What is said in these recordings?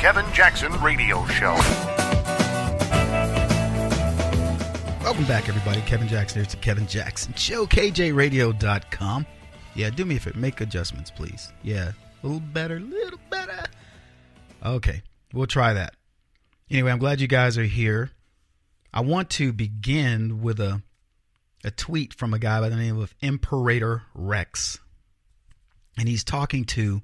Kevin Jackson Radio Show. Welcome back, everybody. Kevin Jackson here. It's the Kevin Jackson Show, KJRadio.com. Yeah, do me a favor. Make adjustments, please. Yeah, a little better, little better. Okay, we'll try that. Anyway, I'm glad you guys are here. I want to begin with a tweet from a guy by the name of Imperator Rex. And he's talking to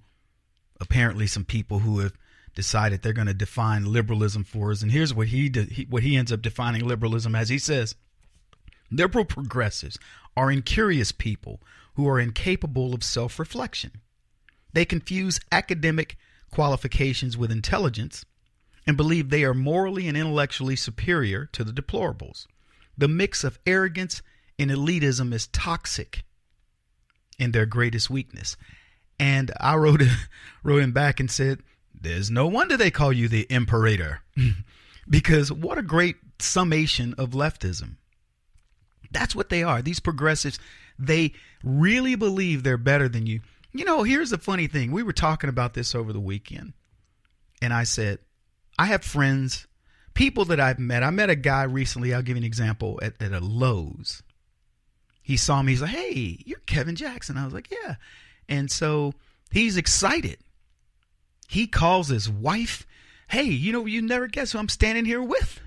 apparently some people who have decided they're going to define liberalism for us. And here's what he ends up defining liberalism as. He says, liberal progressives are incurious people who are incapable of self-reflection. They confuse academic qualifications with intelligence and believe they are morally and intellectually superior to the deplorables. The mix of arrogance and elitism is toxic in their greatest weakness. And I wrote him back and said, there's no wonder they call you the Imperator. Because what a great summation of leftism. That's what they are. These progressives, they really believe they're better than you. You know, here's the funny thing. We were talking about this over the weekend. And I said, I have friends, people that I've met. I met a guy recently, I'll give you an example, at a Lowe's. He saw me, he's like, hey, you're Kevin Jackson. I was like, yeah. And so he's excited. He calls his wife, hey, you never guess who I'm standing here with.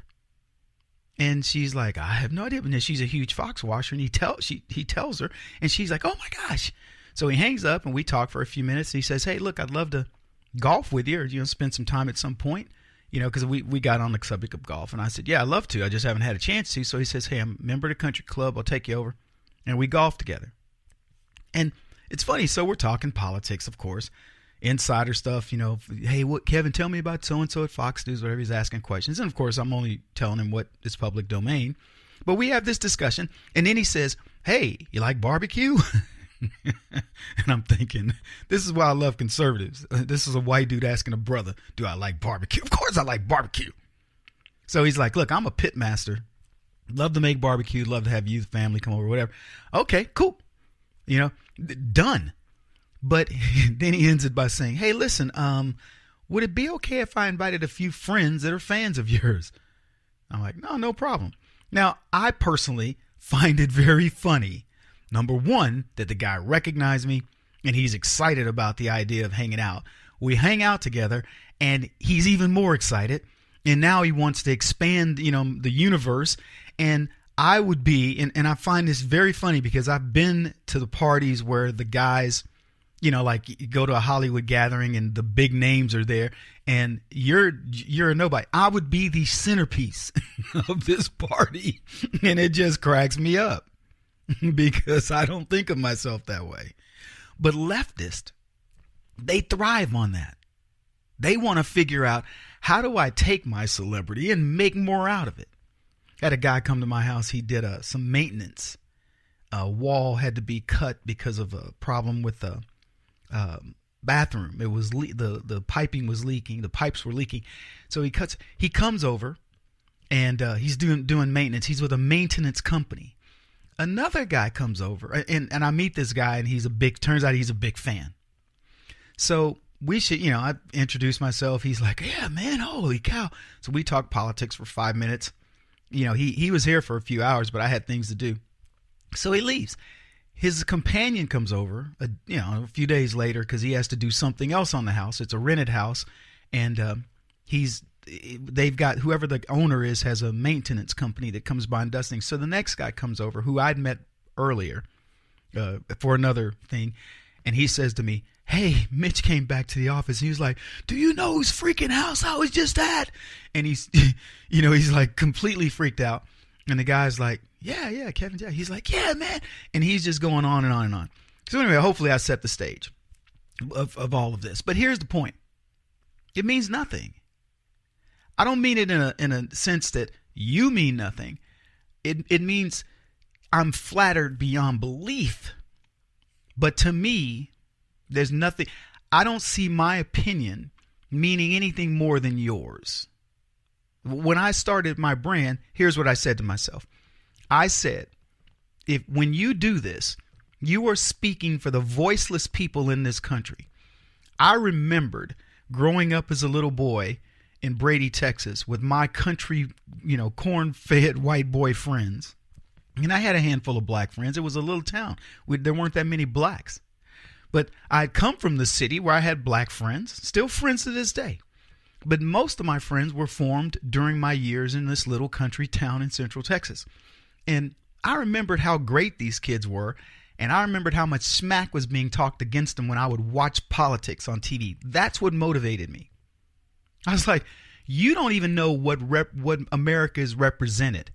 And she's like, I have no idea. And then she's a huge fox washer. And he tells her, and she's like, oh my gosh. So he hangs up and we talk for a few minutes. And he says, hey, look, I'd love to golf with you or spend some time at some point. Because we got on the subject of golf. And I said, yeah, I'd love to. I just haven't had a chance to. So he says, hey, I'm a member of the country club. I'll take you over. And we golf together. And it's funny. So we're talking politics, of course, insider stuff, hey, Kevin, tell me about so-and-so at Fox News, whatever. He's asking questions. And of course, I'm only telling him what is public domain. But we have this discussion. And then he says, hey, you like barbecue? And I'm thinking, this is why I love conservatives. This is a white dude asking a brother, do I like barbecue? Of course I like barbecue. So he's like, look, I'm a pit master. Love to make barbecue. Love to have you, the family come over, whatever. Okay, cool. Done. But then he ends it by saying, hey, listen, would it be okay if I invited a few friends that are fans of yours? I'm like, no problem. Now, I personally find it very funny. Number one, that the guy recognized me and he's excited about the idea of hanging out. We hang out together and he's even more excited. And now he wants to expand, the universe. And I would be, and I find this very funny because I've been to the parties where the guys, like you go to a Hollywood gathering and the big names are there and you're a nobody. I would be the centerpiece of this party. And it just cracks me up because I don't think of myself that way. But leftists, they thrive on that. They want to figure out, how do I take my celebrity and make more out of it? I had a guy come to my house. He did some maintenance. A wall had to be cut because of a problem with the bathroom. It was the piping was leaking. The pipes were leaking. So he comes over and he's doing maintenance. He's with a maintenance company. Another guy comes over and I meet this guy and turns out he's a big fan. So we should, I introduced myself. He's like, yeah, man, holy cow. So we talked politics for 5 minutes. He was here for a few hours, but I had things to do. So he leaves. His companion comes over, a few days later because he has to do something else on the house. It's a rented house. And they've got, whoever the owner is has a maintenance company that comes by and does things. So the next guy comes over who I'd met earlier for another thing. And he says to me, hey, Mitch came back to the office. And he was like, do you know whose freaking house I was just at? And he's, he's like completely freaked out. And the guy's like, yeah, Kevin Jack. He's like, yeah, man. And he's just going on and on and on. So anyway, hopefully I set the stage of all of this. But here's the point. It means nothing. I don't mean it in a sense that you mean nothing. It means I'm flattered beyond belief. But to me, there's nothing. I don't see my opinion meaning anything more than yours. When I started my brand, here's what I said to myself. I said, when you do this, you are speaking for the voiceless people in this country. I remembered growing up as a little boy in Brady, Texas, with my country, corn-fed white boy friends. And I had a handful of black friends. It was a little town. There weren't that many blacks. But I had come from the city where I had black friends, still friends to this day. But most of my friends were formed during my years in this little country town in Central Texas. And I remembered how great these kids were, and I remembered how much smack was being talked against them when I would watch politics on TV. That's what motivated me. I was like, you don't even know what America is represented.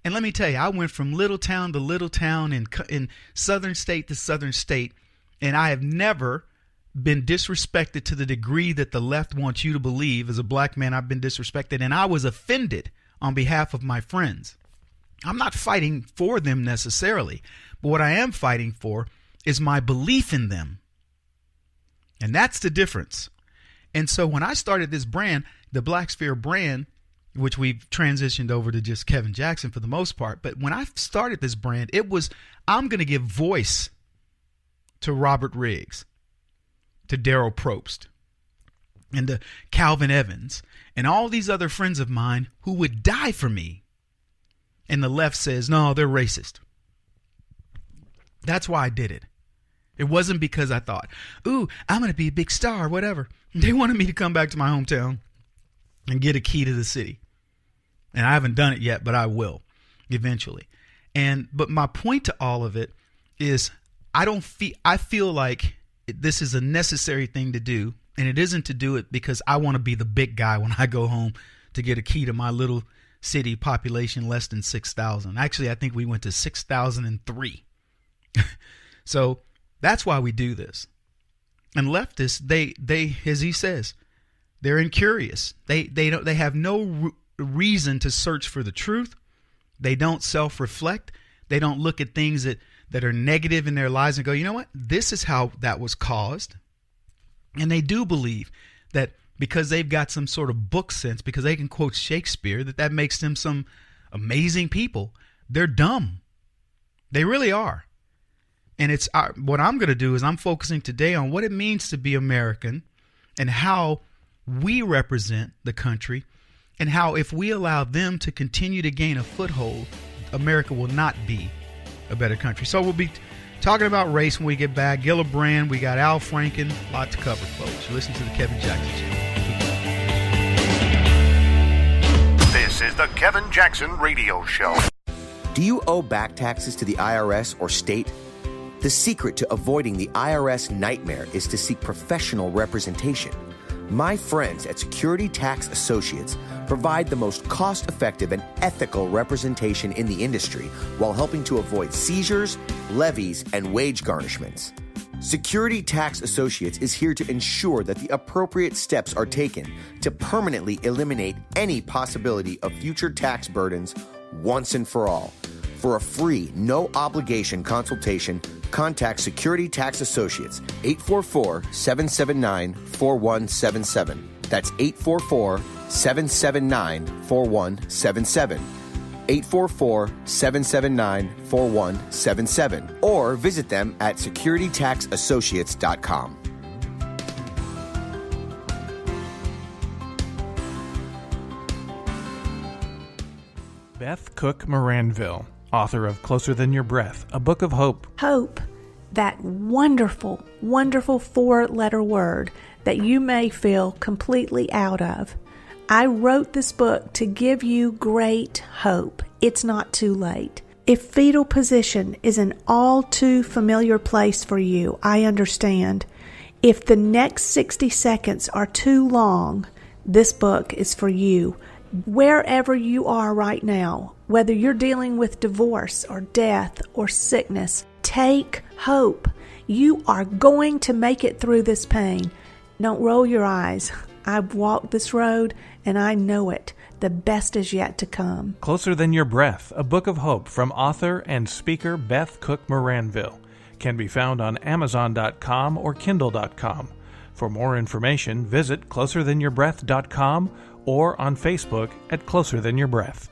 And let me tell you, I went from little town to little town in southern state to southern state, and I have never been disrespected to the degree that the left wants you to believe. As a black man, I've been disrespected, and I was offended on behalf of my friends. I'm not fighting for them necessarily, but what I am fighting for is my belief in them. And that's the difference. And so when I started this brand, the Black Sphere brand, which we've transitioned over to just Kevin Jackson for the most part. But when I started this brand, it was, I'm going to give voice to Robert Riggs, to Daryl Probst, and to Calvin Evans, and all these other friends of mine who would die for me. And the left says, no, they're racist. That's why I did it. It wasn't because I thought, ooh, I'm going to be a big star, whatever. They wanted me to come back to my hometown and get a key to the city. And I haven't done it yet, but I will eventually. But my point to all of it is I feel like this is a necessary thing to do. And it isn't to do it because I want to be the big guy when I go home to get a key to my little city population less than 6,000. Actually, I think we went to 6,003. So that's why we do this. And leftists, they as he says, they're incurious. They have no reason to search for the truth. They don't self-reflect. They don't look at things that are negative in their lives and go, you know what? This is how that was caused. And they do believe that because they've got some sort of book sense, because they can quote Shakespeare, that makes them some amazing people. They're dumb. They really are. And what I'm going to do is I'm focusing today on what it means to be American and how we represent the country, and how if we allow them to continue to gain a foothold, America will not be a better country. So we'll be talking about race when we get back. Gillibrand, we got Al Franken, a lot to cover, folks. You listen to the Kevin Jackson Show. This is the Kevin Jackson Radio Show. Do you owe back taxes to the IRS or state? The secret to avoiding the IRS nightmare is to seek professional representation. My friends at Security Tax Associates provide the most cost-effective and ethical representation in the industry while helping to avoid seizures, levies, and wage garnishments. Security Tax Associates is here to ensure that the appropriate steps are taken to permanently eliminate any possibility of future tax burdens once and for all. For a free, no-obligation consultation, contact Security Tax Associates, 844-779-4177. That's 844-779-4177. 844-779-4177. Or visit them at securitytaxassociates.com. Beth Cook Moranville, author of Closer Than Your Breath, a book of hope. Hope, that wonderful, wonderful four-letter word that you may feel completely out of. I wrote this book to give you great hope. It's not too late. If fetal position is an all too familiar place for you, I understand. If the next 60 seconds are too long, this book is for you. Wherever you are right now, whether you're dealing with divorce or death or sickness, take hope. You are going to make it through this pain. Don't roll your eyes. I've walked this road and I know it. The best is yet to come. Closer Than Your Breath, a book of hope from author and speaker Beth Cook Moranville, can be found on Amazon.com or Kindle.com. For more information, visit closerthanyourBreath.com or on Facebook at Closer Than Your Breath.